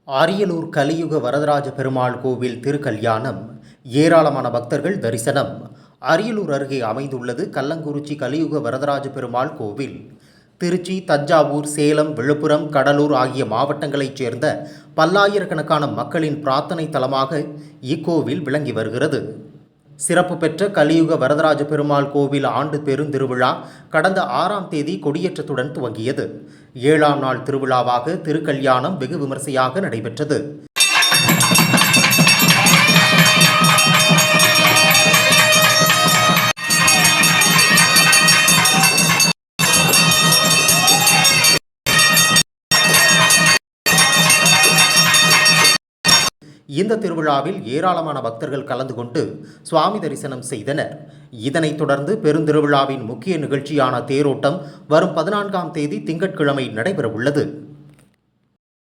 அரியலூர் கலியுக வரதராஜ பெருமாள் கோவில் திருக்கல்யாணம். ஏராளமான பக்தர்கள் தரிசனம். அரியலூர் அருகே அமைந்துள்ளது கல்லங்குறிச்சி கலியுக வரதராஜ பெருமாள் கோவில். திருச்சி, தஞ்சாவூர், சேலம், விழுப்புரம், கடலூர் ஆகிய மாவட்டங்களைச் சேர்ந்த பல்லாயிரக்கணக்கான மக்களின் பிரார்த்தனை தலமாக இக்கோவில் விளங்கி வருகிறது. சிறப்பு பெற்ற கலியுக வரதராஜ பெருமாள் கோவில் ஆண்டு பெருந்திருவிழா கடந்த 6ஆம் தேதி கொடியேற்றத்துடன் துவங்கியது. 7ஆம் நாள் திருவிழாவாக திருக்கல்யாணம் வெகு விமரிசையாக நடைபெற்றது. இந்த திருவிழாவில் ஏராளமான பக்தர்கள் கலந்து கொண்டு சுவாமி தரிசனம் செய்தனர். இதனைத் தொடர்ந்து பெருந்திருவிழாவின் முக்கிய நிகழ்ச்சியான தேரோட்டம் வரும் 14ஆம் தேதி திங்கட்கிழமை நடைபெறவுள்ளது.